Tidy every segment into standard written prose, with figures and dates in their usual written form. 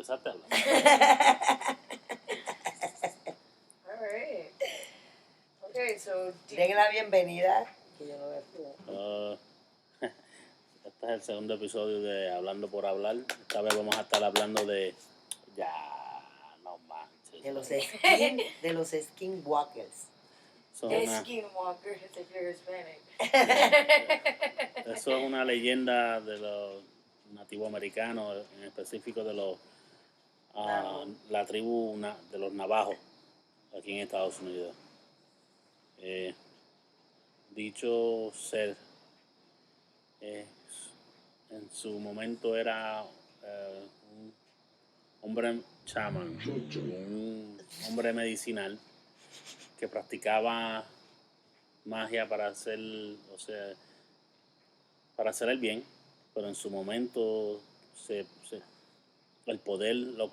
empezaste a hablar. Alright. Okay, so... Den la bienvenida. Que yo no veo. Este es el segundo episodio de Hablando por Hablar. Esta vez vamos a estar hablando de... Ya, no manches. De los skinwalkers. SKINWALKERS if you're Hispanic. Eso es una leyenda de los nativos americanos, en específico de los la tribu de los navajos aquí en Estados Unidos. Dicho ser en su momento era un hombre chamán, un hombre medicinal que practicaba magia para hacer, para hacer el bien, pero en su momento el poder lo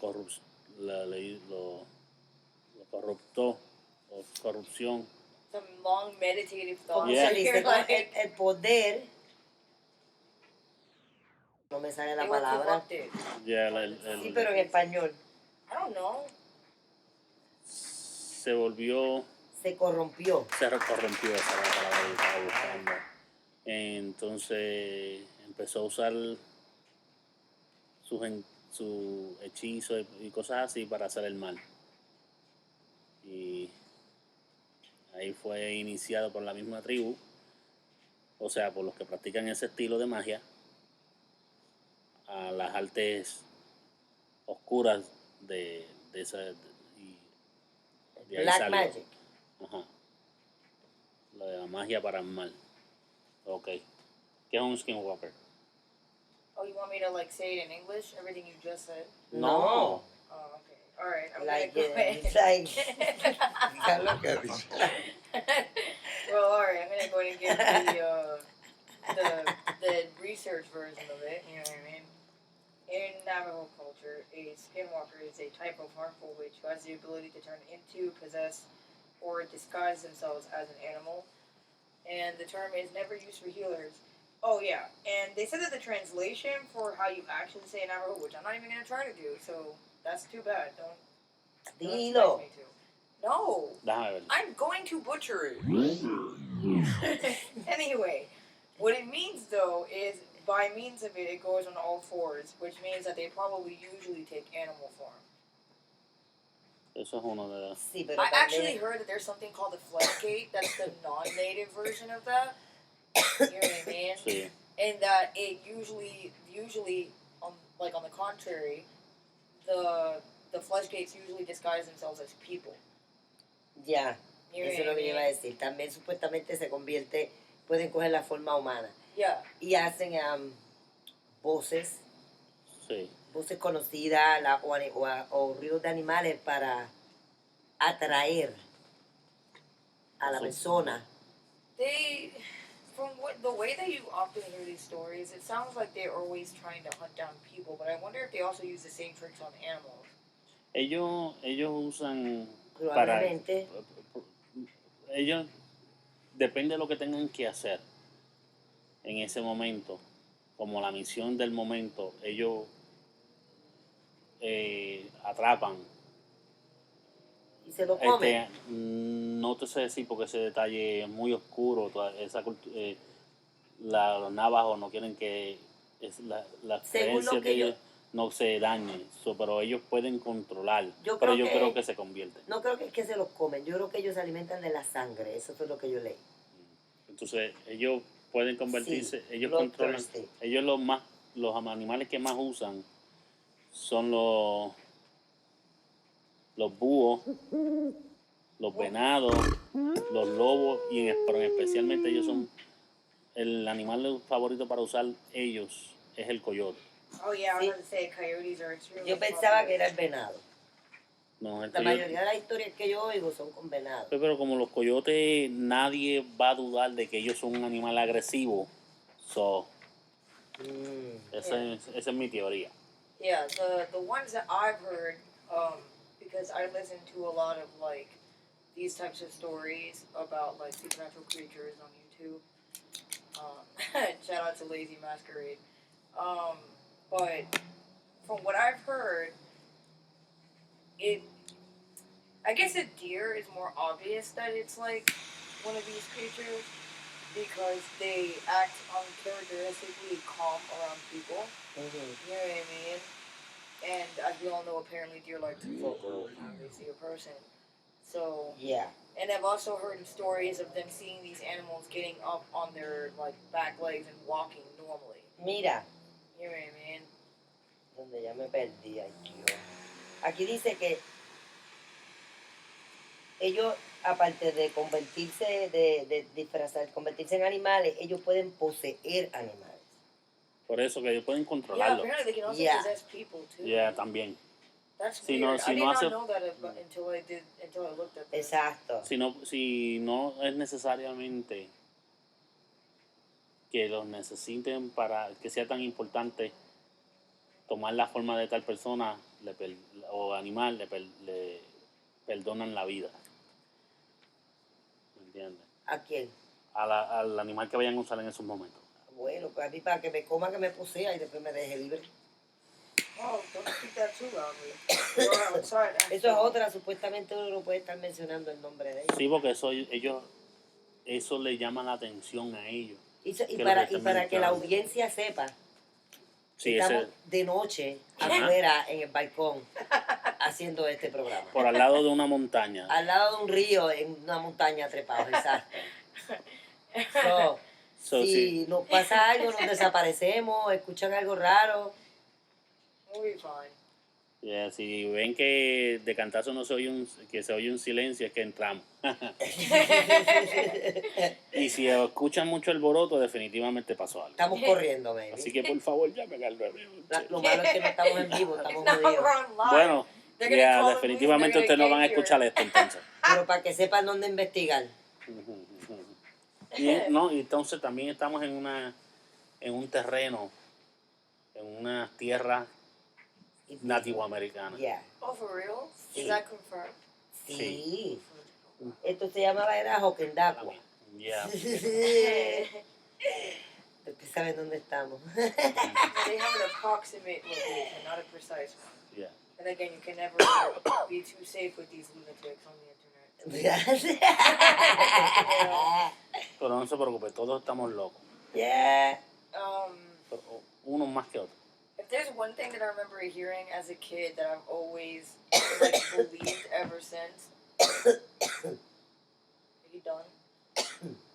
corruptó, o corrupción. Some long meditative thoughts. ¿Cómo se dice? El poder. No me sale la palabra. Sí, pero en español. I don't know. Se volvió... Se corrompió. Se corrompió, esa era la palabra que estaba buscando. Entonces empezó a usar su hechizo y cosas así para hacer el mal. Y ahí fue iniciado por la misma tribu, o sea, por los que practican ese estilo de magia, a las artes oscuras de esa... de ahí Black salió. Magic. Ajá. Lo de la magia para el mal. Ok. ¿Qué es un skinwalker? Oh, you want me to say it in English? Everything you just said? No. Oh, okay. All right. I'm Like, gonna go ahead. it's like... Well, all right. I'm gonna go ahead and give the research version of it. You know what I mean? In Navajo culture, a skinwalker is a type of harmful witch who has the ability to turn into, possess, or disguise themselves as an animal. And the term is never used for healers. Oh, yeah. And they said that the translation for how you actually say in Navajo, which I'm not even going to try to do, so that's too bad. Don't Dilo. expect me to. No. Déjame ver. I'm going to butcher it. Anyway, what it means, though, is by means of it, it goes on all fours, which means that they probably usually take animal form. Eso es uno de los... Sí, pero I también... actually heard that there's something called the floodgate. That's the non-native version of that. You know what I mean? Sí. And that it usually, on the contrary, the floodgates usually disguise themselves as people. Ya, You know eso es what lo I que yo iba a mean? decir. También supuestamente pueden coger la forma humana. Yeah. Y hacen voces Sí. conocidas o ruidos de animales para atraer a la persona. From the way that you often hear these stories, it sounds like they're always trying to hunt down people, but I wonder if they also use the same tricks on animals. Ellos usan Probablemente. ellos, depende de lo que tengan que hacer en ese momento, como la misión del momento, ellos atrapan. Y se lo comen. No te sé decir porque ese detalle es muy oscuro. Los navajos no quieren que las creencias de ellos no se dañen, pero ellos pueden controlar. Yo creo que se convierten. No creo que es que se los comen, yo creo que ellos se alimentan de la sangre, eso fue lo que yo leí. Entonces ellos pueden convertirse, Sí, ellos controlan. Ellos los animales que más usan son los búhos, los venados, los lobos, pero especialmente ellos son el animal favorito para usar ellos es el coyote. Oh yeah, I was Sí. going to say coyotes are extremely Yo pensaba popular. que era el venado. No, el La coyote. mayoría de las historias que yo oigo son con venado. Pero como los coyotes, nadie va a dudar de que ellos son un animal agresivo. Esa es mi teoría. Yeah, the ones that I've heard, because I listen to a lot of these types of stories about supernatural creatures on YouTube. Shout out to Lazy Masquerade. But from what I've heard, I guess a deer is more obvious that it's like one of these creatures because they act uncharacteristically calm around people. Mm-hmm. You know what I mean? And as we all know, apparently deer like to fuck when they see a person. So Yeah. And I've also heard of stories of them seeing these animals getting up on their like back legs and walking normally. Mira. You know what I mean? Donde ya me perdí aquí. Aquí dice que ellos, aparte de convertirse, de disfrazar, convertirse en animales, ellos pueden poseer animales. Por eso que ellos pueden Yeah, controlarlo. apparently they can also Yeah. possess people too. Yeah, también. That's Si weird. no- si I did no not hace- know that until I looked at that. Exacto. Si no es necesariamente que los necesiten para que sea tan importante tomar la forma de tal persona o animal, le perdonan la vida. ¿Me entiendes? ¿A quién? Al animal que vayan a usar en esos momentos. Bueno, pues a mí para que me coma, que me posea y después me deje libre. Oh, don't speak that too loudly. Sorry. Eso es otra, supuestamente uno no puede estar mencionando el nombre de ellos. Sí, porque eso le llama la atención a ellos. Y que para que la audiencia sepa, Sí, estamos de noche afuera en el balcón haciendo este programa. por al lado de una montaña. Al lado de un río, en una montaña trepados, exacto. Si nos pasa algo, nos desaparecemos, escuchan algo raro. We'll be fine. Yeah, si ven que de cantazo no se oye que se oye un silencio, es que entramos. Y si escuchan mucho alboroto, definitivamente pasó algo. Estamos corriendo, baby. Así que por favor llamen al 911. Lo malo es que no estamos en vivo, estamos No, jodidos. we're on live. Bueno, They're gonna call the definitivamente police, ustedes no they're van a gonna get escuchar here. esto entonces. Pero para que sepan dónde investigar. Y entonces también estamos en un terreno, en una tierra nativoamericana. Yeah. Oh, for real? Sí. Is that confirmed? Sí. Esto se llamaba era Joquendacua. Yeah. Ustedes saben dónde estamos. They have an approximate location, not a precise one. Yeah. And again, you can never be too safe with these lunatics on the internet. Pero no se preocupe, todos estamos locos. Yeah. Pero unos más que otros. If there's one thing that I remember hearing as a kid that I've always like believed ever since. Are you done?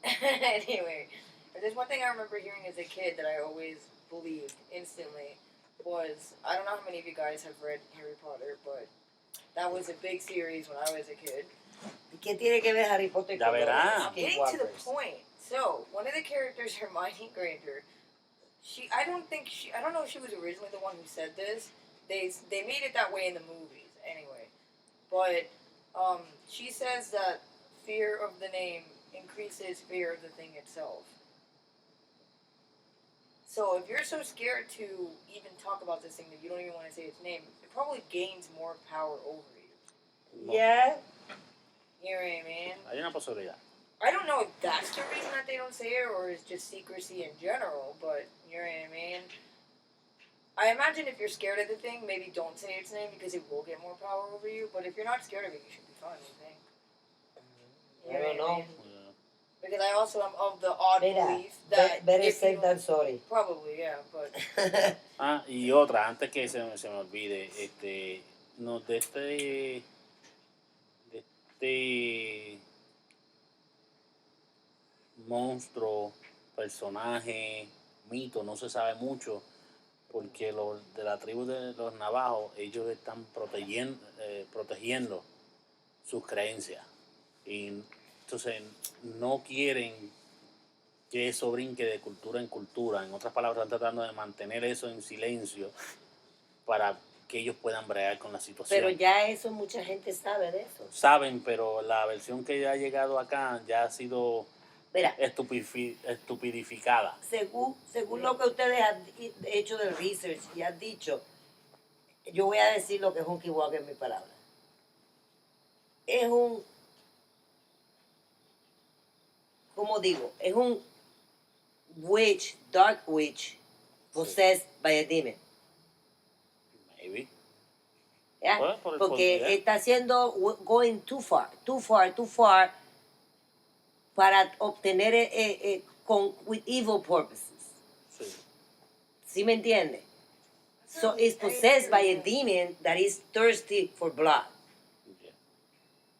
Anyway, if there's one thing I remember hearing as a kid that I always believed instantly was, I don't know how many of you guys have read Harry Potter, but that was a big series when I was a kid. ¿Qué tiene que ver Harry Potter Ya con verá. los Getting to the Skinwalkers? point. So, one of the characters, Hermione Granger, I don't know if she was originally the one who said this. They made it that way in the movies, anyway. But she says that fear of the name increases fear of the thing itself. So if you're so scared to even talk about this thing that you don't even want to say its name, it probably gains more power over you. Yeah. You know what I mean? Hay una posibilidad. I don't know if that's the reason that they don't say it or it's just secrecy in general, but you know what I mean? I imagine if you're scared of the thing, maybe don't say its name because it will get more power over you, but if you're not scared of it, you should be fine, I think. You I don't what know. mean? Because I also am of the odd Mira, belief that better if safe you than sorry. probably, yeah, but Y otra, antes que se me olvide, de este monstruo, personaje, mito, no se sabe mucho, porque de la tribu de los navajos, ellos están protegiendo sus creencias. Y entonces no quieren que eso brinque de cultura en cultura. En otras palabras, están tratando de mantener eso en silencio para que ellos puedan bregar con la situación. Pero ya eso, mucha gente sabe de eso. Saben, pero la versión que ya ha llegado acá ya ha sido Mira, estupidificada. según lo que ustedes han hecho del research y han dicho, yo voy a decir lo que es un Skinwalker en mi palabra. Es un, ¿cómo digo? Es un witch, dark witch, possessed by a demon. Maybe. ¿ya? Pues, por el Porque poder. está haciendo going too far para obtener with evil purposes. Sí. ¿Sí me entiende? So it's possessed by a demon that is thirsty for blood. Yeah.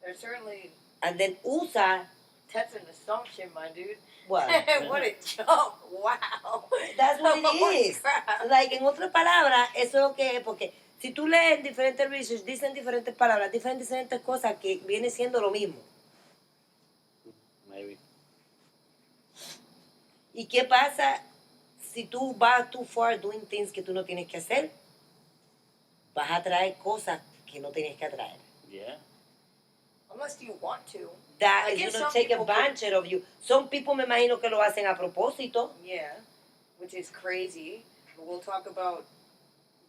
There's certainly And then usa that's an assumption, my dude. what? What a jump! Wow. That's what it Holy is. crap. Like, en otras palabras, eso es lo que es, porque si tú lees diferentes research, dicen diferentes palabras, diferentes cosas que viene siendo lo mismo. Maybe. ¿Y qué pasa si tú vas too far doing things que tú no tienes que hacer? Vas a traer cosas que no tienes que atraer. Yeah. Unless you want to. That I is guess going to some take people advantage of you. Some people me imagino que lo hacen a propósito. Yeah, which is crazy. But we'll talk about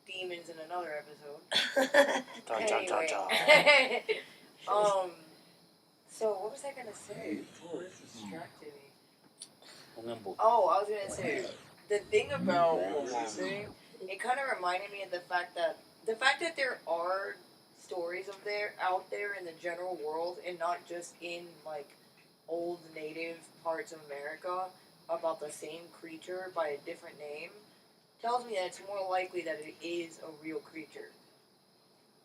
demons in another episode. Cha, cha, cha, Anyway. cha. So what was I gonna say? What distracted me? Un embuste. Oh, I was gonna say the thing about what we say. It kind of reminded me of the fact that there are stories out there in the general world, and not just in like old native parts of America, about the same creature by a different name, tells me that it's more likely that it is a real creature.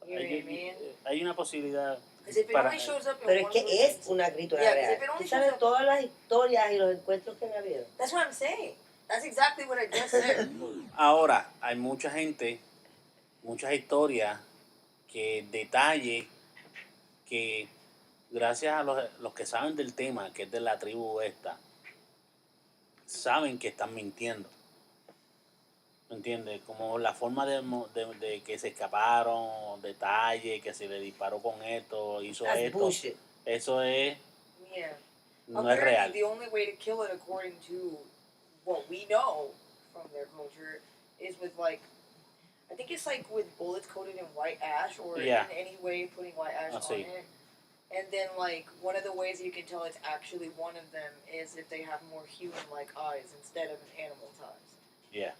You know what I mean? Hay una posibilidad. Because if it Para- only shows up in Pero es one que es person's- una criatura Yeah, real. if it only Tú sabes shows up- todas las historias y los encuentros que han habido. That's what I'm saying. That's exactly what I just said. Ahora, hay mucha gente, muchas historias, que detalles que gracias a los que saben del tema, que es de la tribu esta, saben que están mintiendo. ¿Me entiendes? Como la forma de que se escaparon, detalle, que se le disparó con esto, hizo That's esto. bullshit. Eso es, Yeah. no es Apparently, real. the only way to kill it, according to what we know from their culture, is with like, I think it's like with bullets coated in white ash, or Yeah. in any way putting white ash on see. it. And then like one of the ways you can tell it's actually one of them is if they have more human-like eyes instead of an animal's eyes. Yeah.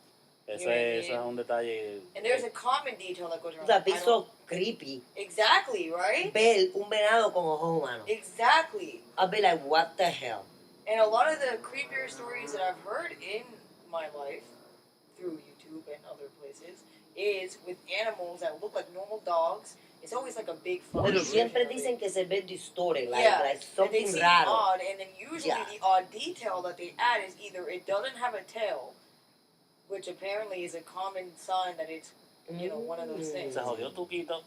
Eso, You know what I es, eso es mean? un detalle. And there's a common detail that goes around. That'd be I so don't- creepy. Exactly, right? Ver un venado con ojos humanos. Exactly. I'll be like, what the hell? And a lot of the creepier stories that I've heard in my life, through YouTube and other places, is with animals that look like normal dogs. It's always like a big fucking Pero siempre version of dicen it. que se ve distorted, like, Yeah, like that they something seem raro. odd, and then usually Yeah. the odd detail that they add is either it doesn't have a tail, which apparently is a common sign that it's, you know, one of those things. Se jodió Tuquito.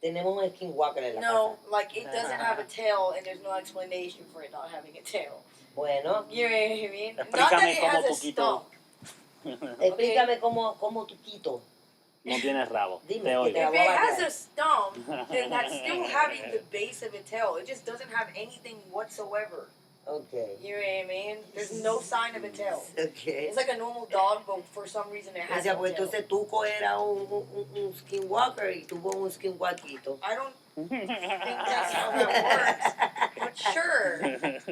Tenemos un skinwalker en la No, like it doesn't have a tail, and there's no explanation for it not having a tail. casa. Bueno, You know what I mean? Not that Explícame it cómo has a Tuquito stump. explícame cómo Tuquito. no tiene rabo. Dime, Te que oigo. te If voy a it has batear. a stump, then that's still having the base of a tail. It just doesn't have anything whatsoever. Okay. You know what I mean? There's no sign of a tail. Okay. It's like a normal dog, but for some reason it has Decía, no pues tail. entonces Tuco era un skinwalker y tuvo un skinwalkito. I don't think that's how that works. But sure.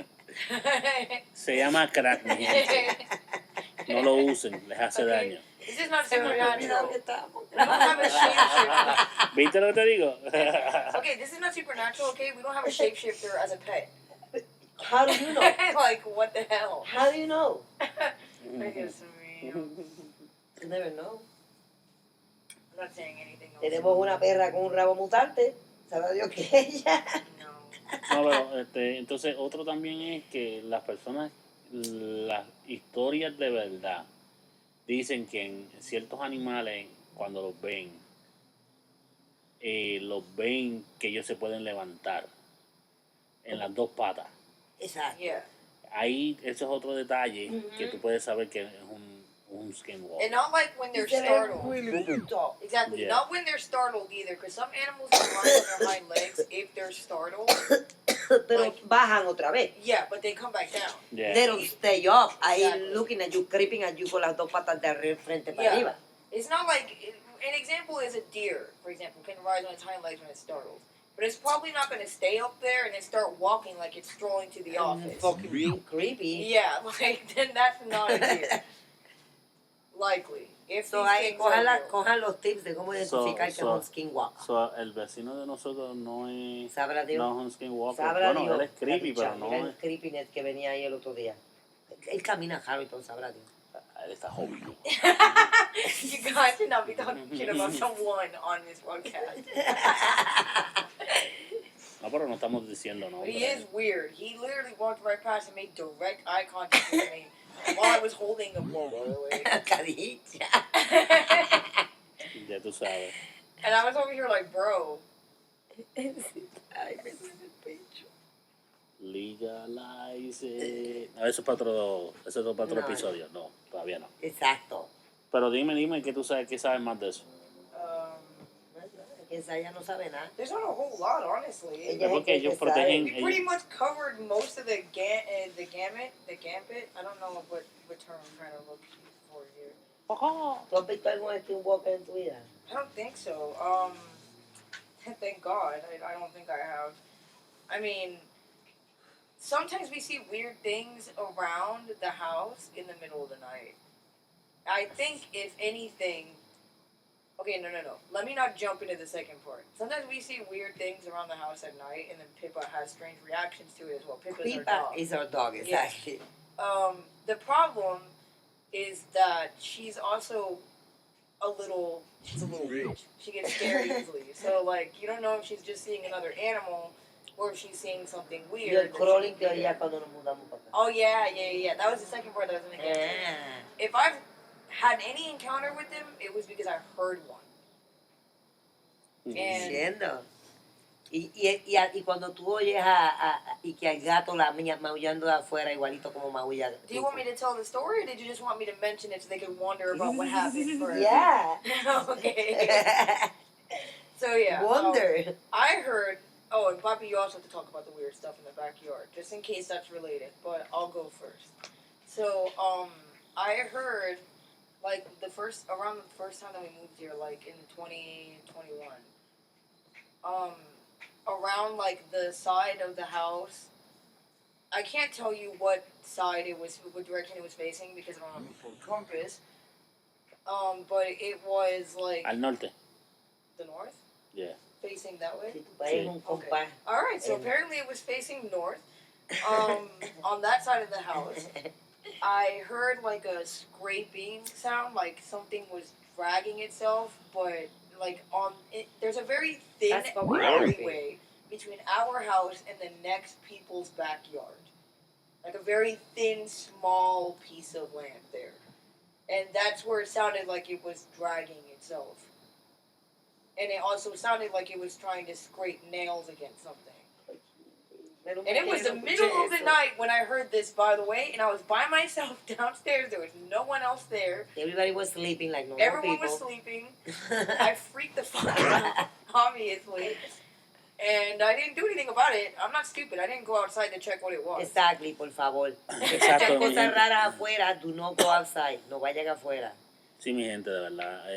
Se llama crack, mi gente. No lo usen, les hace Okay. daño. This is not Se me había olvidado supernatural. que estábamos We don't have a shapeshifter. ¿Viste lo que te digo? Okay, this is not supernatural, okay? We don't have a shapeshifter as a pet. How do you know? Like, what the hell? How do you know? I guess, I mean, You never know. I'm not saying anything else. Tenemos una perra con un rabo mutante. Sabe Dios que ella. No. No, pero entonces otro también es que las personas, las historias de verdad, dicen que en ciertos animales, cuando los ven que ellos se pueden levantar en las dos patas. Exacto. Yeah. Ahí, eso es otro detalle que Ujú. tú puedes saber que es un skinwalker. And not like when they're Se ve startled. really tall. Exactly. Yeah. Not when they're startled either, because some animals can rise on their hind legs if they're startled. Pero Like- bajan otra vez. Yeah, but they come back down. Yeah. They don't stay up. Ahí Exactly. looking at you, creeping at you con las dos patas de arriba, frente para Yeah. arriba. It's not like an example is a deer, for example, can rise on its hind legs when it's startled. But it's probably not going to stay up there and then start walking like it's strolling to the office. Fucking creepy. Yeah, like then that's not a deer. Likely. if So, these ahí, things are real. cojan los tips de cómo identificar que es un skinwalker. So, el vecino de nosotros no es, Sabrá Dios. no es un skinwalker. Sabrá Bueno, Dios. él es creepy, Capicha, pero no mira es. el creepiness que venía ahí el otro día. Él camina Harrington, sabrá Dios. Él está jodido. You guys should not be talking about someone on this podcast. No, pero no estamos diciendo, ¿no? But he is weird. He literally walked right past and made direct eye contact with me while I was holding a bowl, by the way. Caricia. Ya tú sabes. And I was over here like, bro. Ay, me duele el pecho. Legalize it. No, eso es para otro No, episodio. No, todavía no. Exacto. Pero dime, ¿qué tú sabes? ¿Qué sabes más de eso? Que ella no sabe nada. There's not a whole lot, honestly. Ella es porque el que ellos sabe. protegen. We pretty much covered most of the gambit. I don't know what term I'm trying to look for here. ¿Tú has visto algún skinwalker en tu vida? I don't think so. Thank God. I don't think I have. I mean, sometimes we see weird things around the house in the middle of the night. I think, if anything... Okay, no. Let me not jump into the second part. Sometimes we see weird things around the house at night, and then Pippa has strange reactions to it as well. Pippa's our dog. Is our dog, exactly. The problem is that she's also she's a little bitch. She gets scared easily. So, like, you don't know if she's just seeing another animal or if she's seeing something Y weird. el crawling que oía cuando nos mudamos para acá. Oh, yeah. That was the second part that I was going to get to. If I've had any encounter with him, it was because I heard one. Entiendo. Y cuando tú oyes y que al gato la maullando de afuera igualito como maulla. Do you want me to tell the story, or did you just want me to mention it so they could wonder about what happened first? Yeah. Okay. So yeah. Wonder. I heard. Oh, and Bobby, you also have to talk about the weird stuff in the backyard, just in case that's related. But I'll go first. So I heard like around the first time that we moved here, like in 2021. Around like the side of the house. I can't tell you what side it was, what direction it was facing because I don't have a compass. But it was like Al norte. the north, Yeah. facing that way. Sí. Un compás. All right, so apparently it was facing north. On that side of the house, I heard like a scraping sound, like something was dragging itself, but like there's a very thin alleyway between our house and the next people's backyard. Like a very thin, small piece of land there. And that's where it sounded like it was dragging itself. And it also sounded like it was trying to scrape nails against something. And it was the middle of the night when I heard this, by the way, and I was by myself downstairs. There was no one else there. Everybody was sleeping like normal Everyone people. was sleeping. I freaked the fuck out, obviously. And I didn't do anything about it. I'm not stupid. I didn't go outside to check what it was. Exactly, por favor. Exacto. Cosas raras afuera, do not go outside. No vayan afuera. Sí, mi gente, de verdad.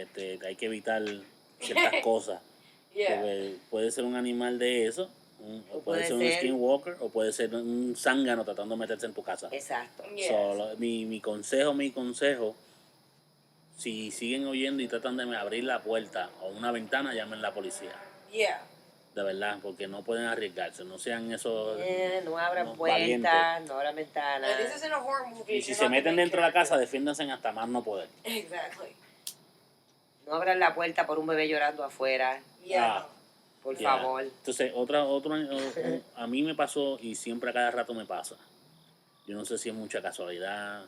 Hay que evitar ciertas cosas. Yeah. Porque puede ser un animal de eso, o puede puede ser un ser- skinwalker, o puede ser un zángano tratando de meterse en tu casa. Exacto. Yes. Mi consejo, si siguen oyendo y tratan de abrir la puerta o una ventana, llamen a la policía. Yeah. De verdad, porque no pueden arriesgarse, no sean esos... No abran no, puertas, valientes. no abran ventanas. This isn't a horror movie. Y si You're se not the meten main dentro de la casa, character. defiéndanse hasta más no poder. Exactly. No abran la puerta por un bebé llorando afuera, Yeah. por Ya. favor. Entonces, a mí me pasó y siempre a cada rato me pasa. Yo no sé si es mucha casualidad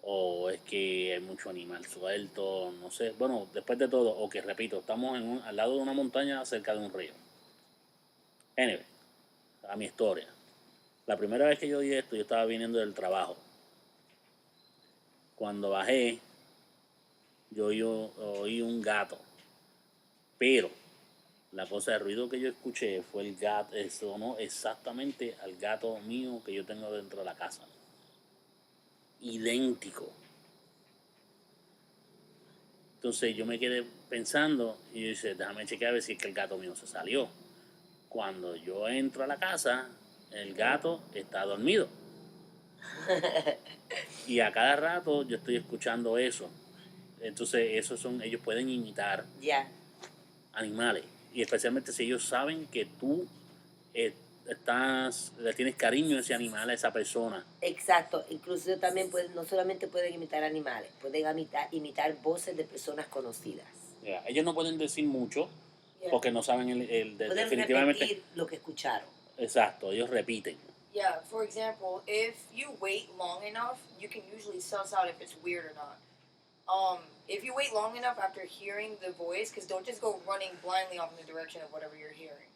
o es que hay mucho animal suelto, no sé. Bueno, después de todo, o que repito, estamos al lado de una montaña cerca de un río. Anyway, a mi historia. La primera vez que yo oí esto, yo estaba viniendo del trabajo. Cuando bajé, yo oí un gato. Pero la cosa de ruido que yo escuché fue el gato, sonó exactamente al gato mío que yo tengo dentro de la casa. Idéntico. Entonces yo me quedé pensando y yo dije, déjame chequear a ver si es que el gato mío se salió. Cuando yo entro a la casa, el gato está dormido. Y a cada rato yo estoy escuchando eso. Entonces ellos pueden imitar Ya. animales. Y especialmente si ellos saben que tú le tienes cariño a ese animal, a esa persona. Exacto. Incluso también no solamente pueden imitar animales, pueden imitar voces de personas conocidas. Yeah. Ellos no pueden decir mucho Yeah. porque no saben Pueden definitivamente. repetir lo que escucharon. Exacto, ellos repiten. Yeah, for example, if you wait long enough, you can usually suss out if it's weird or not. If you wait long enough after hearing the voice, because don't just go running blindly off in the direction of whatever you're hearing.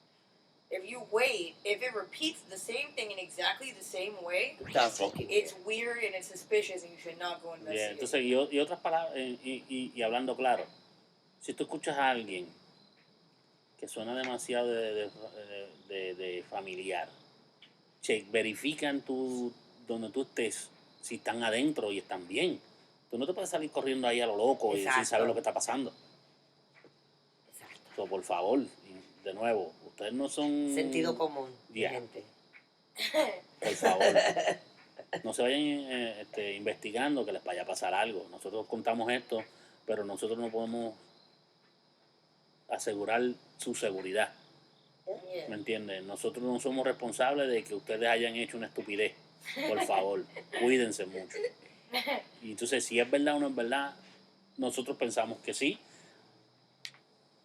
If you wait, if it repeats the same thing in exactly the same way, it's weird and it's suspicious and you should not go investigate. Yeah, entonces, y otras palabras, y hablando claro, si tú escuchas a alguien que suena demasiado de familiar, verifican donde tú estés, si están adentro y están bien. Tú no te puedes salir corriendo ahí a lo loco y sin saber lo que está pasando. So, por favor, de nuevo, ustedes no son... Sentido común, gente. Por favor, no se vayan investigando que les vaya a pasar algo. Nosotros contamos esto, pero nosotros no podemos asegurar su seguridad. ¿Me entienden? Nosotros no somos responsables de que ustedes hayan hecho una estupidez. Por favor, cuídense mucho. Y entonces, si es verdad o no es verdad, nosotros pensamos que sí.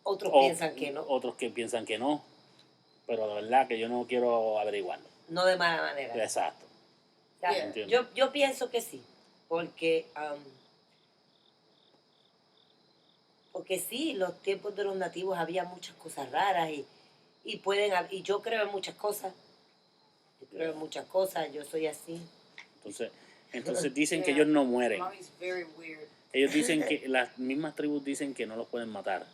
Otros piensan que no. Otros que piensan que no. Pero de verdad que yo no quiero averiguarlo. No de mala manera. Exacto. O sea, yo pienso que sí. Porque sí, los tiempos de los nativos había muchas cosas raras y yo creo en muchas cosas. Yo creo en muchas cosas, yo soy así. Entonces dicen que ellos no mueren. Mommy's very weird. Ellos dicen que las mismas tribus dicen que no los pueden matar,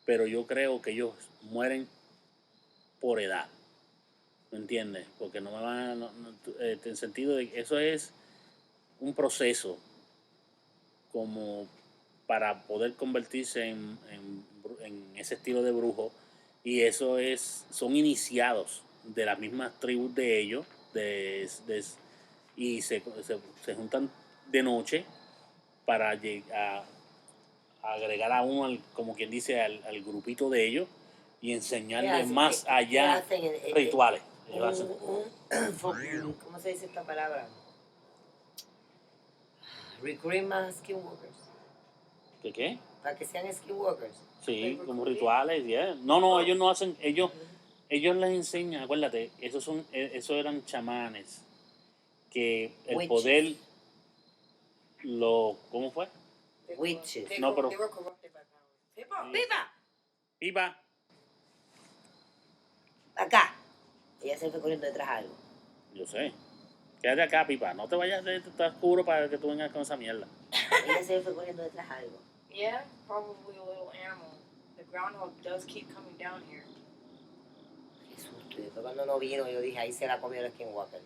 pero yo creo que ellos mueren por edad. ¿Me entiendes? Porque no me van en sentido de que eso es un proceso como para poder convertirse en ese estilo de brujo, y eso son iniciados de las mismas tribus de ellos y se juntan de noche para agregar a uno, como quien dice, al grupito de ellos y enseñarles más allá rituales. ¿Cómo se dice esta palabra? Recruit más skinwalkers. ¿Qué? Para que sean skinwalkers. Sí, como rituales, yeah. No, ellos no hacen, ellos les enseñan, acuérdate, esos eran chamanes que el Witches. poder ¿cómo fue? Witches. No, pero They were corrupted by power. Pipa. Acá. Ella se fue corriendo detrás de algo. Yo sé. Quédate acá, Pipa. No te vayas, está oscuro para que tú vengas con esa mierda. Ella se fue corriendo detrás de algo. Yeah, probably a little animal. The groundhog does keep coming down here. Qué susto. Y después cuando no vino, yo dije, ahí se la comió el skinwalker.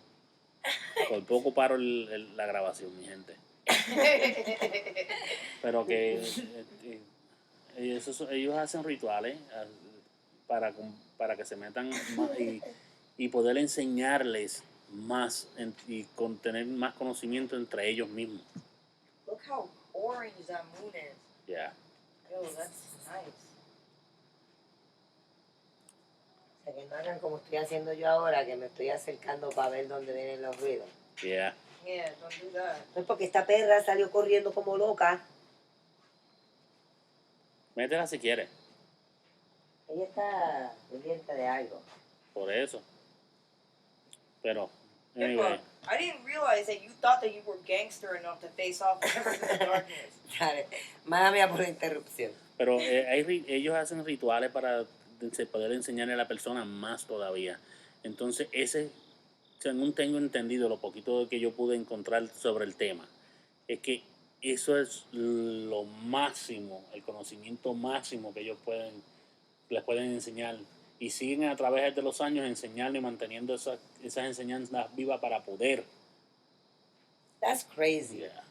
Por poco paro la grabación, mi gente. Pero que ellos hacen rituales para que se metan más y poder enseñarles más y tener más conocimiento entre ellos mismos. Look how orange that moon is. Yeah. Oh, that's nice. O sea, que no hagan como estoy haciendo yo ahora, que me estoy acercando para ver dónde vienen los ruidos. Yeah. Yeah, don't do that. No es porque esta perra salió corriendo como loca. Métela si quieres. Ella está pendiente de algo. Por eso. Pero, Pippa, anyway. I didn't realize that you thought that you were gangster enough to face off whatever in the darkness. Dale, mala mía por la interrupción. Pero ellos hacen rituales para poder enseñarle a la persona más todavía. Entonces, según tengo entendido, lo poquito que yo pude encontrar sobre el tema, es que eso es lo máximo, el conocimiento máximo que ellos les pueden enseñar. Y siguen a través de los años enseñando y manteniendo esas enseñanzas vivas para poder. That's crazy. Yeah.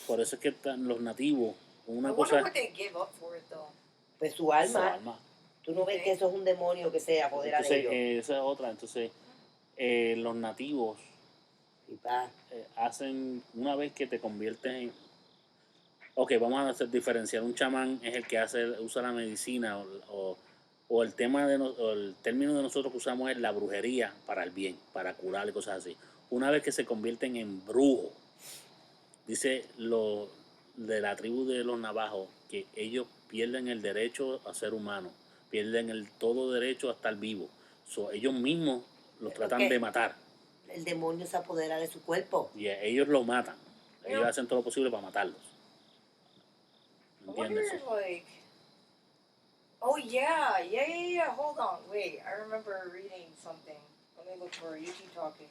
Por eso es que los nativos, una I cosa... wonder what they give up for it, though. Pues su alma. Su alma. Tú no ves que eso es un demonio que se apodera Entonces, de ellos. esa es otra. Entonces, los nativos Pipa. hacen, una vez que te conviertes en... Ok, vamos a hacer diferenciar. Un chamán es el que usa la medicina o el tema o el término de nosotros que usamos es la brujería para el bien, para curar y cosas así. Una vez que se convierten en brujos, dice lo de la tribu de los navajos que ellos pierden el derecho a ser humanos, pierden el todo derecho a estar vivos. Ellos mismos los tratan de matar. El demonio se apodera de su cuerpo. Y ellos lo matan. Ellos Yeah. hacen todo lo posible para matarlos. I wonder, ¿Entiendes? like, oh yeah. Hold on, wait. I remember reading something. Let me look for it. You keep talking.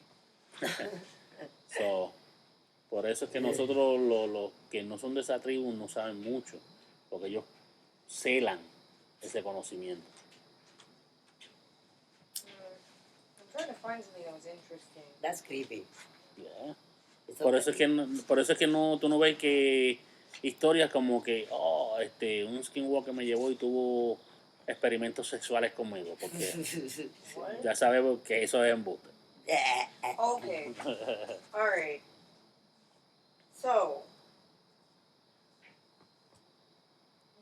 Por eso es que nosotros, los que no son de esa tribu, no saben mucho, porque ellos celan ese conocimiento. I'm trying to find something that was interesting. That's creepy. Yeah. Por eso es que no, tú no ves que historias como que, un skinwalker me llevó y tuvo experimentos sexuales conmigo, porque ya sabemos que eso es embuste. Okay. Alright. So,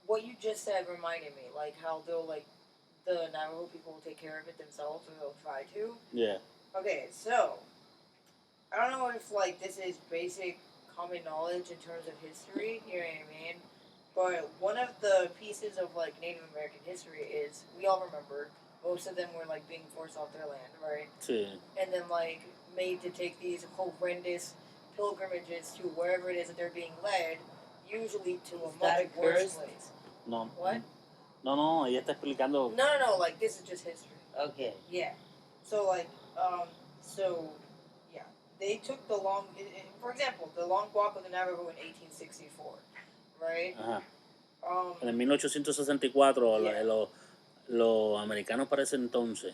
what you just said reminded me, like how they'll, like, the Navajo people will take care of it themselves, or they'll try to. Yeah. Okay, so, I don't know if, like, this is basic common knowledge in terms of history, you know what I mean? But one of the pieces of, like, Native American history is, we all remember, most of them were, like, being forced off their land, right? Sí. And then, like, made to take these horrendous pilgrimages to wherever it is that they're being led, usually to a much worse place. No. What? No, ella está explicando. No, like, this is just history. Okay. Yeah. So, like, yeah. They took the for example, the long walk of the Navajo in 1864, right? Ajá. En 1864, Yeah. los americanos para ese entonces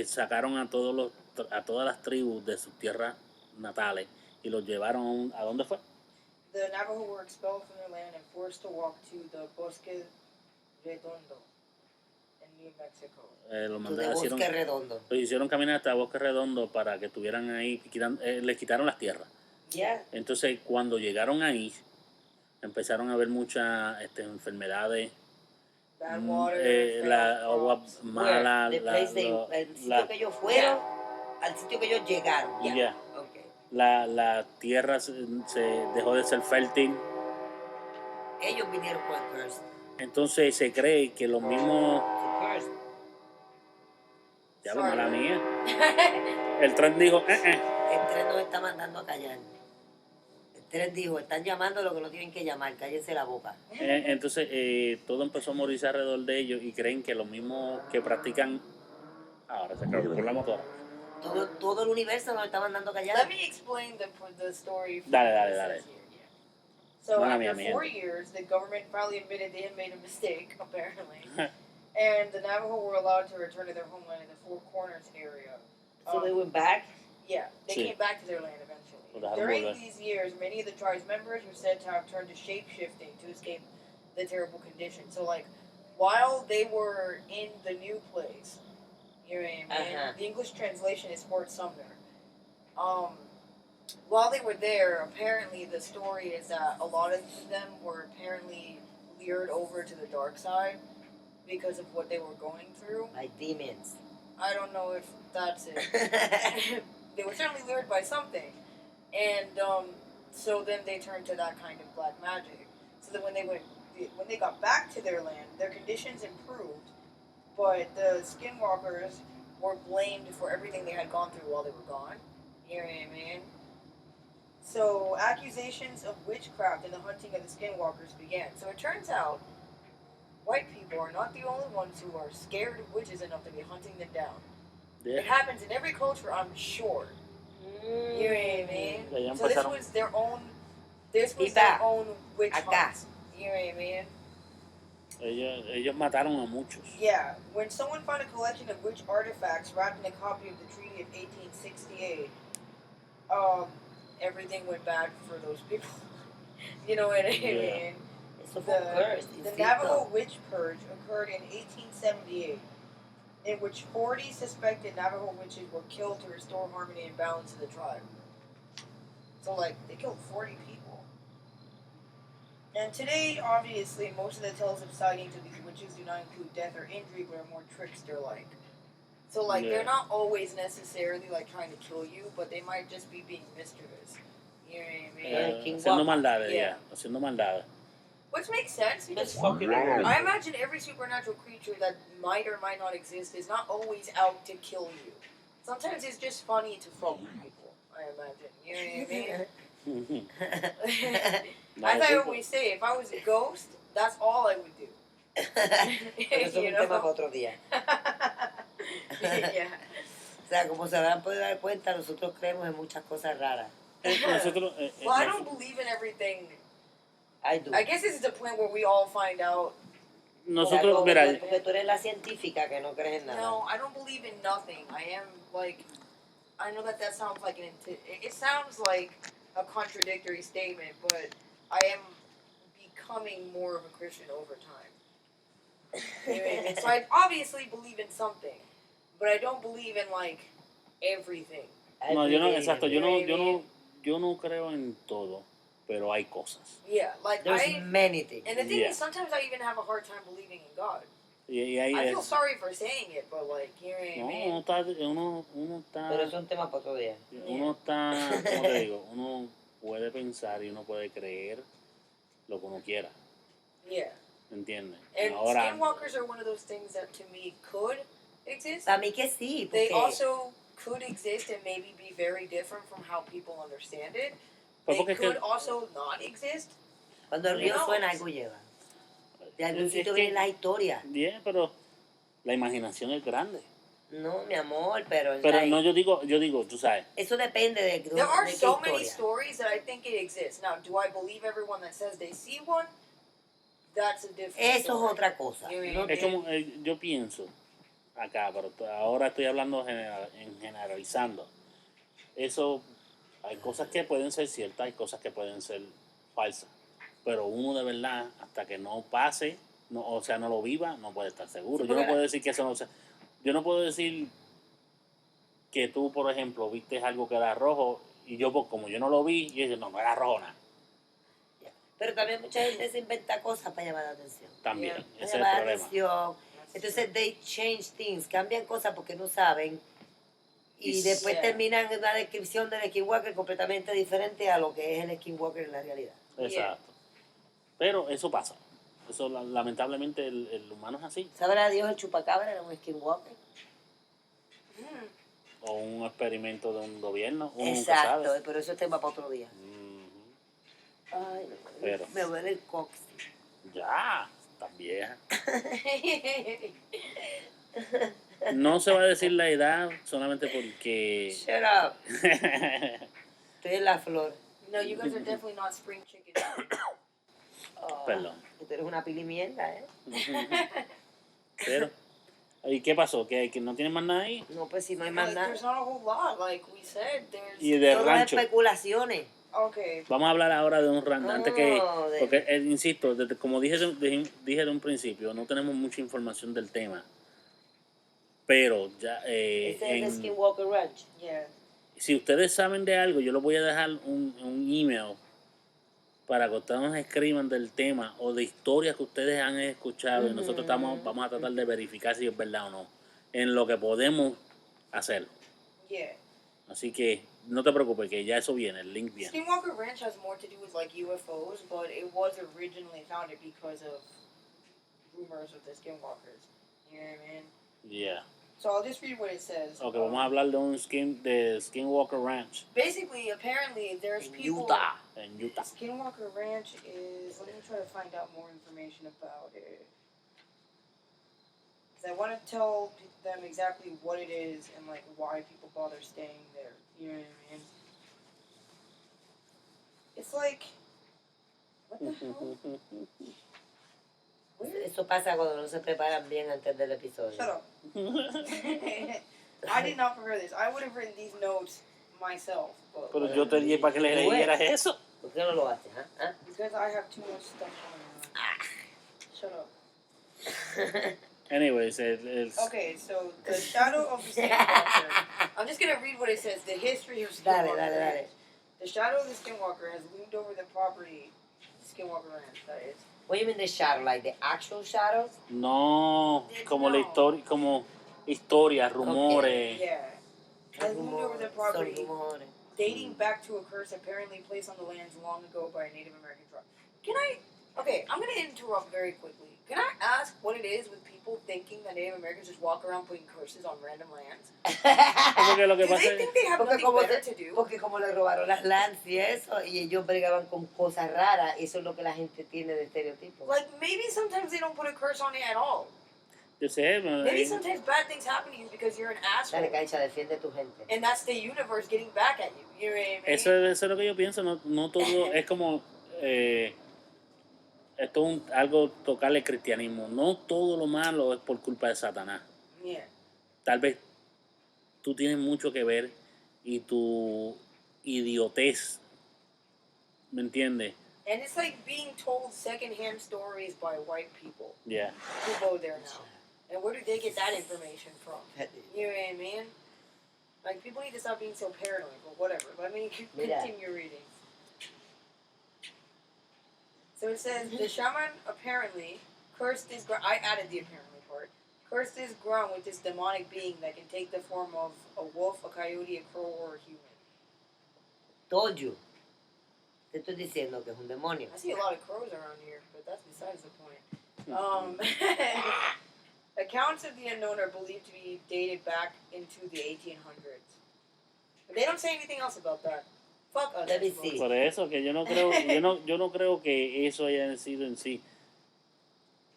sacaron a todas las tribus de sus tierras natales y los llevaron ¿a dónde fue? The Navajo were expelled from their land and forced to walk to the Bosque Redondo in New Mexico. Bosque Redondo. Los hicieron caminar hasta Bosque Redondo para que estuvieran ahí, les quitaron las tierras. Yeah. Entonces, cuando llegaron ahí, empezaron a haber muchas enfermedades, Bad water, la agua mala, el sitio que ellos fueron, al sitio que ellos llegaron. Ya. Yeah. Okay. La tierra se dejó de ser fértil. Ellos vinieron con el curse. Entonces se cree que los mismos... Ya lo mala mía. El tren dijo, El tren nos está mandando a callar. El tren dijo, están llamando lo que no tienen que llamar, cállense la boca. Entonces todo empezó a morirse alrededor de ellos y creen que los mismos que practican... Ahora se acabó por la motora. Todo el universo nos está mandando a callar. Let me explain the story. Dale. So after 4 years, the government finally admitted they had made a mistake, apparently. And the Navajo were allowed to return to their homeland in the Four Corners area. So they went back? Yeah, they came back to their land eventually. During these years, many of the tribe's members were said to have turned to shape-shifting to escape the terrible conditions. So, like, while they were in the new place, you know what I mean? The English translation is Fort Sumner. While they were there, apparently the story is that a lot of them were apparently lured over to the dark side because of what they were going through. By demons. I don't know if that's it. They were certainly lured by something. And so then they turned to that kind of black magic. So that when they got back to their land, their conditions improved, but the skinwalkers were blamed for everything they had gone through while they were gone. You know what I mean? So accusations of witchcraft and the hunting of the skinwalkers began. So it turns out white people are not the only ones who are scared of witches enough to be hunting them down. Yeah. It happens in every culture, I'm sure. You know what I mean? So this was their own witch hunt. You know what I mean? Ellos mataron a muchos. Yeah. When someone found a collection of witch artifacts wrapped in a copy of the Treaty of 1868, everything went bad for those people. You know what I mean? The Navajo witch purge occurred in 1878, in which 40 suspected Navajo witches were killed to restore harmony and balance to the tribe. So, like, they killed 40 people. And today, obviously, most of the tales of sightings of these witches do not include death or injury, but are more trickster-like. So, like, Yeah. they're not always necessarily, like, trying to kill you, but they might just be being mischievous. You know what I mean? Haciendo maldades, Yeah. ya. Haciendo maldades. Which makes sense, because It's fucking annoying. I imagine every supernatural creature that might or might not exist is not always out to kill you. Sometimes it's just funny to fuck with people, I imagine. You know what I mean? As I always say, if I was a ghost, that's all I would do. Pero eso es You un know? tema para otro día. Yeah. O sea, como se habrán podido dar cuenta, nosotros creemos en muchas cosas raras. Nosotros, Well, I don't believe in everything. I do. I guess this is the point where we all find out. nosotros, Porque mira, porque tú eres la científica que no crees en nada. No, I don't believe in nothing. I am like, I know that sounds like it sounds like a contradictory statement, but I am becoming more of a Christian over time. And so I obviously believe in something, but I don't believe in like everything. no, yo no, exacto, you know what I mean? yo no creo en todo, pero hay cosas. Yeah, like There's many things. and the thing Yeah. is, sometimes I even have a hard time believing in God. Y ahí I feel es. sorry for saying it, but like, you know what I No, mean? uno está, Pero eso es un tema para otro día. uno está, ¿cómo te digo? Uno puede pensar y uno puede creer lo que uno quiera, Yeah. ¿entiendes? And Ahora, skinwalkers are one of those things that to me could exist. Para mí que sí, They porque also could exist and maybe be very different from how people understand it. pues They porque es could que, also not exist. cuando el río No. suena algo lleva. De algún es sitio que- vienen las historias. bien, pero la imaginación es grande. No, mi amor, pero... Pero like, no, yo digo, tú sabes, eso depende de There are de qué so many historia. stories that I think it exists. Now, do I believe everyone that says they see one? That's a different Eso story. es otra cosa. You No, mean- es como, yo pienso acá, pero ahora estoy hablando en generalizando. Eso, hay cosas que pueden ser ciertas, hay cosas que pueden ser falsas. Pero uno de verdad, hasta que no pase, no, o sea, no lo viva, no puede estar seguro. Sí, Yo no porque- puedo decir que eso no sea. Yo no puedo decir que tú, por ejemplo, viste algo que era rojo y yo, pues, como yo no lo vi, y yo no era rojo nada. pero también mucha gente se inventa cosas para llamar la atención. También, Yeah. Para ese es llamar el la problema. atención. Entonces, they change things. Cambian cosas porque no saben. Y después Yeah. terminan en una descripción del skinwalker completamente diferente a lo que es el skinwalker en la realidad. Exacto. Pero eso pasa. Eso, lamentablemente, el humano es así. ¿Sabrá Dios el chupacabra era un skinwalker? Mm. O un experimento de un gobierno. Uno nunca Exacto, sabe. pero eso es tema para otro día. Ujú. Ay, Pero- me duele el cox. Ya, tan vieja. No se va a decir la edad solamente porque... Shut up. Estoy en la flor. No, you guys are definitely not spring chickens. Oh, Perdón. Tú eres una pili mierda, ¿eh? Pero, ¿y qué pasó? ¿Que no tienen más nada ahí? No, pues si no hay más Like, nada. there's not a whole lot. Like we said, there's. Y de Todas rancho. especulaciones. Okay. Vamos a hablar ahora de un rancho. Antes que... No, de- Porque, insisto, como dije de un principio, no tenemos mucha información del tema. Pero ya... Ese es el en- Skinwalker Ranch. Yeah. si ustedes saben de algo, yo les voy a dejar un email para que ustedes nos escriban del tema o de historias que ustedes han escuchado y nosotros vamos a tratar de verificar si es verdad o no en lo que podemos hacer. Yeah. Así que no te preocupes, que ya eso viene, el link viene. Skinwalker Ranch has more to do with like UFOs, but it was originally founded because of rumors of the Skinwalkers. You know what I mean? Yeah. So I'll just read what it says. Ok, vamos a hablar de Skinwalker Ranch Basically, apparently, there's En people. Utah. en Utah. Skinwalker Ranch is. Let me try to find out more information about it. Because I want to tell them exactly what it is and like why people bother staying there. You know what I mean? It's like. What the hell? Where? Eso pasa cuando no se preparan bien antes del episodio. Shut up. I did not prepare this. I would have written these notes myself. But Pero yo te dije para que le leyeras eso. ¿Por qué no lo haces? ¿Ah? because I have too much stuff going on. Shut up. Anyways, Okay, so the shadow of the Skinwalker. I'm just gonna read what it says. The history of Skinwalker. Dale. The shadow of the Skinwalker has loomed over the property. Skinwalker Ranch, that is. What do you mean the shadow? Like the actual shadows? No, como la historia, como historias, rumores. Yeah. The moon over the Son property, rumores. dating back to a curse apparently placed on the lands long ago by a Native American tribe. Okay, I'm going to interrupt very quickly. Can I ask what it is with people thinking that Native Americans just walk around putting curses on random lands? Porque lo que Do pasa they think they have nothing better to do? Porque como le robaron las lands y eso, y ellos bregaban con cosas raras, eso es lo que la gente tiene de estereotipo. Like, maybe sometimes they don't put a curse on it at all. yo sé, Maybe sometimes bad things happen to you because you're an asshole. Dale, cancha, defiende tu gente. And that's the universe getting back at you. You know what I mean? eso es lo que yo pienso, no todo es como esto es algo tocarle cristianismo. No todo lo malo es por culpa de Satanás. Yeah. Tal vez tú tienes mucho que ver y tu idiotez, ¿me entiendes? And it's like being told secondhand stories by white people Yeah. who go there now. And where do they get that information from? You know what I mean? Like, people need to stop being so paranoid, but whatever. Let me continue reading. So it says, the shaman apparently cursed his ground. I added the apparently part. Cursed his ground with this demonic being that can take the form of a wolf, a coyote, a crow, or a human. Told you. Te estoy diciendo que es un demonio. I see a lot of crows around here, but that's besides the point. Accounts of the unknown are believed to be dated back into the 1800s. But they don't say anything else about that. Fuck us. Let me see. Por eso que yo no creo, yo no creo que eso haya sido en sí.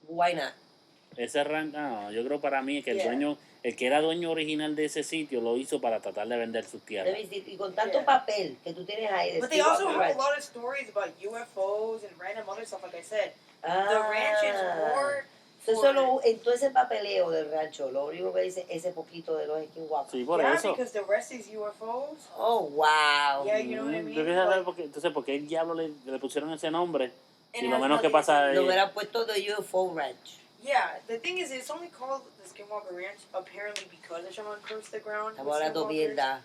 Why not? Ese no, yo creo para mí que el Yeah. dueño, el que era dueño original de ese sitio lo hizo para tratar de vender sus tierras. Let me see. Y con tanto papel que tú tienes ahí de But they also Skinwalker have a Ranch. lot of stories about UFOs and random other stuff, like I said. The Ah. ranch is more So, for... solo en todo ese papeleo del rancho, lo único que dice es ese poquito de los Skinwalkers. Sí, por yeah, eso. because the rest is UFOs. Oh, wow. Yeah, you know what I mean? Yo quería saber Like, entonces, ¿por qué el diablo le pusieron ese nombre? it Y lo has menos que nothing pasa to Lo es... hubieran puesto de UFO Ranch. Yeah, the thing is, it's only called the Skinwalker Ranch apparently because the shaman cursed the ground. Estamos with hablando skinwalkers. mierda.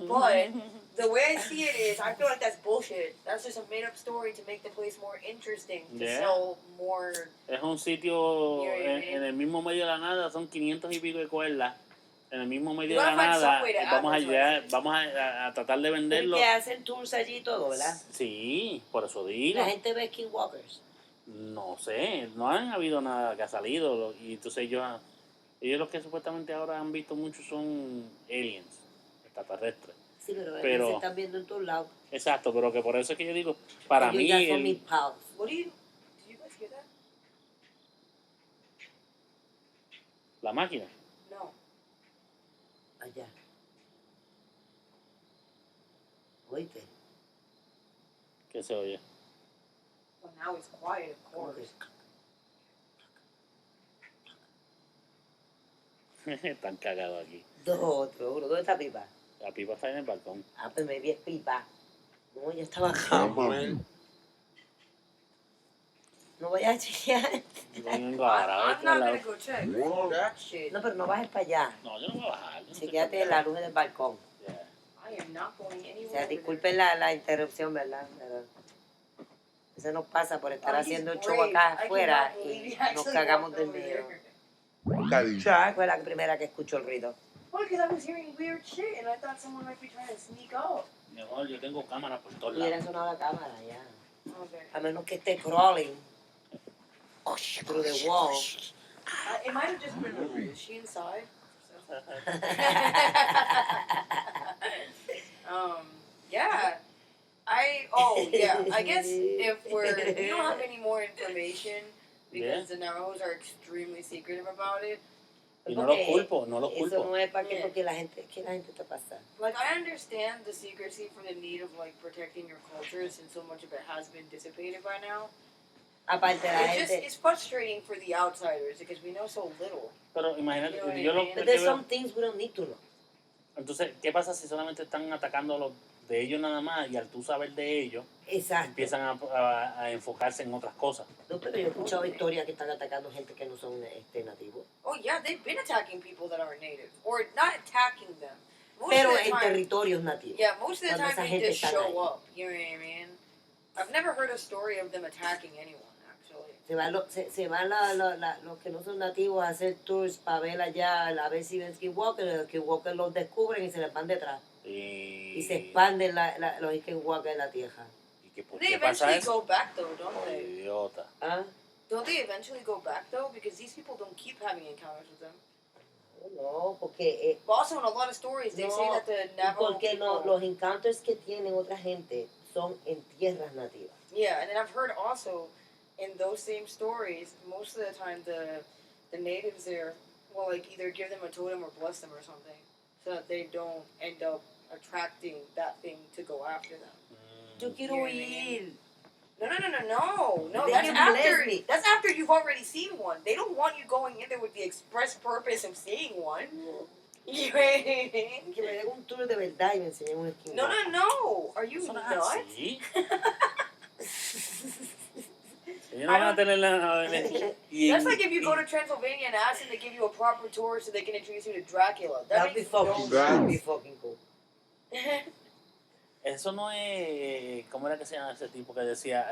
But the way I see it is, I feel like that's bullshit. That's just a made-up story to make the place more interesting, to Yeah. sell more. Es un sitio Yeah. en el mismo medio de la nada, son 500 y pico de cuerdas. En el mismo medio You de la gotta find nada, some way to vamos a advertise llegar, it. vamos a tratar de venderlo. Porque hacen tours allí y todo, ¿verdad? Sí, por eso digo. La gente ve Skinwalkers. No sé, no han habido nada que ha salido. Y entonces ellos los que supuestamente ahora han visto mucho son aliens, extraterrestres. Sí, pero, Pero- se están viendo en todos lados. Exacto, pero que por eso es que yo digo, para Ellos mí, ya son mis pals. What do you? Did you guys hear that? la máquina, No. Allá. ¿Oíste? que se oye. Well, now it's quiet, of ¿Cómo course. Están cagados aquí. Dos otros, uno. ¿Dónde está Pipa? La pipa está en el balcón. Ah, pues me vi es Pipa. No, ya estaba acá. No vayas a chequear. Yo vengo ahora, I'm not gonna go check. That shit. No, pero no bajes para allá. No, yo no voy a bajar. yo no sé Chequéate por qué. la luz del balcón. Yeah. I am not going O anywhere. sea, over disculpen la interrupción, ¿verdad? Pero eso nos pasa por estar there. Oh, haciendo he's el show brave. acá I afuera cannot believe y he nos actually cagamos walked del over miedo. there. Chuck fue la primera que escuchó el ruido. Well, because I was hearing weird shit and I thought someone might be trying to sneak out. Mi amor, yo tengo cámara por todos Hubiera lados. sonado la cámara ya. Okay. A menos que esté crawling through the wall. It might have just been her. Is she inside? Yeah. I guess if we don't have any more information because the Navajos are extremely secretive about it. Y no los culpo, no los Eso culpo. no es para que, porque la gente está pasando. Like, I understand the secrecy for the need of, like, protecting your culture since so much of it has been dissipated by now. Aparte la It's just, gente. it's frustrating for the outsiders because we know so little. Pero imagínate, You know what yo I lo mean? que But there's veo- some things we don't need to know. Entonces, ¿qué pasa si solamente están atacando a los de ellos nada más y al tú saber de ellos, Exacto. empiezan a enfocarse en otras cosas? No, pero yo he escuchado historias que están atacando gente que no son nativos. Oh, yeah, they've been attacking people that aren't native. Or not attacking them. Most Pero of the en time, territorios nativos. yeah, most of the Cuando time esa they gente just está show ahí. up. You know what I mean? I've never heard a story of them attacking anyone, actually. Se van los que no son nativos a hacer tours para ver allá, a ver si ven skinwalkers, los skinwalkers los descubren y se les van detrás. Y se expanden los skinwalkers en la tierra. They eventually go back though, don't they? Idiota. ¿Ah? Don't they eventually go back though? Because these people don't keep having encounters with them. No, porque... But also in a lot of stories, they say that the Navajo porque people... los encounters que tienen otra gente son en tierras nativas. Yeah, and then I've heard also in those same stories, most of the time the natives there will like either give them a totem or bless them or something, so that they don't end up attracting that thing to go after them. Yo quiero ir. No, They that's can after bless me. that's after you've already seen one. They don't want you going in there with the express purpose of seeing one. You know what I mean? Que me den un tour de verdad y me enseñen un skinwalker. No. Are you Eso no es nuts? así. Ellos no van a tener la... That's like if you go to Transylvania and ask them to give you a proper tour so they can introduce you to Dracula. That That'd be makes fucking cool. Eso no es... ¿Cómo era que se llama ese tipo que decía?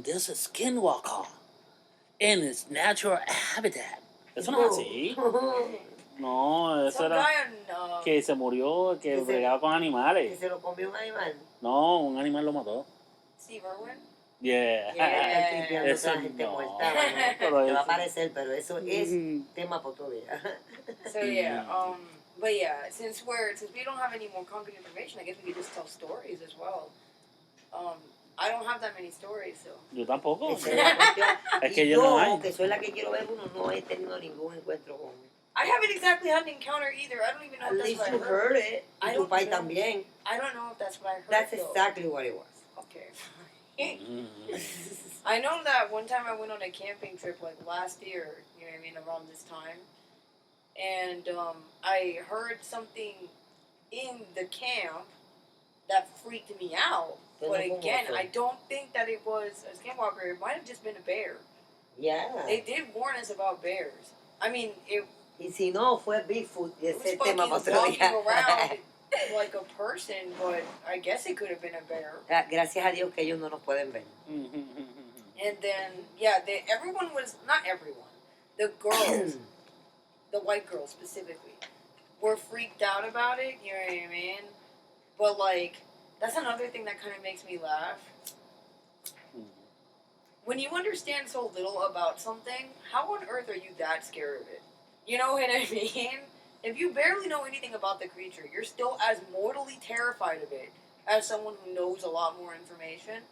This is Skinwalker in its natural habitat. Eso no es así. No, eso Some era guy on que se murió, que Que se- bregaba con Que animales. se lo comió un animal. No, un animal lo mató. Steve Irwin. Yeah. Yeah. Tripeando Eso otra gente no. muerta. Pero Te va a eso- aparecer, pero eso es tema para otro día. So yeah, but yeah, since we don't have any more concrete information, I guess we could just tell stories as well. I don't have that many stories, so. Yo tampoco. Esa es la cuestión. Es que Y yo no hay. que soy la que quiero ver uno, no he tenido ningún encuentro con él. I haven't exactly had an encounter either. I don't even know At if that's least what you I heard. heard it. I Y tu don't pai know. también. I don't know if that's what I heard. That's though. exactly what it was. Okay. I know that one time I went on a camping trip like last year, you know what I mean, around this time. And I heard something in the camp that freaked me out. But again, I don't think that it was a skinwalker. It might have just been a bear. Yeah. They did warn us about bears. I mean, it Y si no, fue Bigfoot. Y was ese fucking tema para otro walking día. around like a person, but I guess it could have been a bear. Gracias a Dios que ellos no nos pueden ver. And then, yeah, everyone was, not everyone, the girls, the white girls specifically, were freaked out about it, you know what I mean? But, like, that's another thing that kind of makes me laugh. When you understand so little about something, how on earth are you that scared of it? You know what I mean? If you barely know anything about the creature, you're still as mortally terrified of it as someone who knows a lot more information.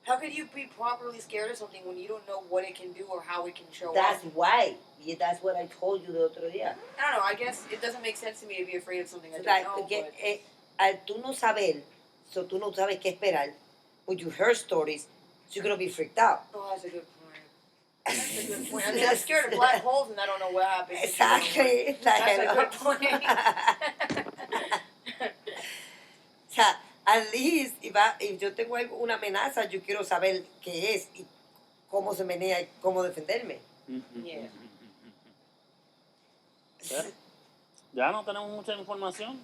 How could you be properly scared of something when you don't know what it can do or how it can show That's up? why. Y that's what I told you the otro día. I don't know. I guess it doesn't make sense to me to be afraid of something I So don't that, know. porque, But al tú no saber, so tú no sabes qué esperar, when you heard stories, so you're going to be freaked out. oh, that's a good point. That's a good point. I mean, I'm scared of black holes and I don't know what happens. Exactly. That's a good point. O sea, at least, y yo tengo una amenaza, yo quiero saber qué es y cómo se menea y cómo defenderme. Yeah. Pero ya no tenemos mucha información.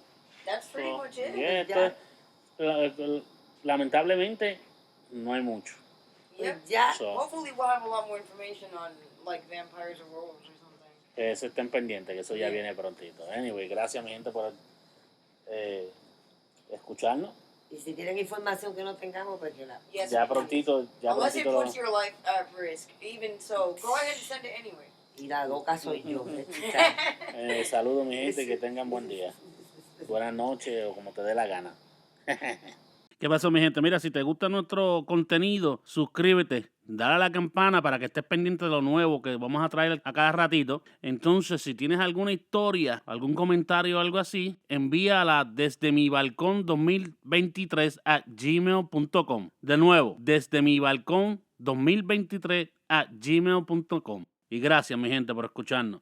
That's pretty So, much it. yeah, lamentablemente no hay mucho. Yep. Pues ya, So, Hopefully we'll have a lot more information on like vampires or werewolves or something. que se estén pendientes, que eso ya viene prontito. Anyway, gracias mi gente por escucharnos. y si tienen información que no tengamos, pues que la... Yes, Ya please. prontito, Unless it puts your life at risk. Even so, go ahead and send it anyway. Y la loca soy yo. Saludos mi gente, que tengan buen día. Buenas noches o como te dé la gana. ¿Qué pasó mi gente? Mira, si te gusta nuestro contenido, suscríbete, dale a la campana para que estés pendiente de lo nuevo que vamos a traer a cada ratito. Entonces, si tienes alguna historia, algún comentario o algo así, envíala desde mi balcón 2023 @gmail.com. De nuevo, desde mi balcón 2023 @gmail.com. Y gracias mi gente por escucharnos.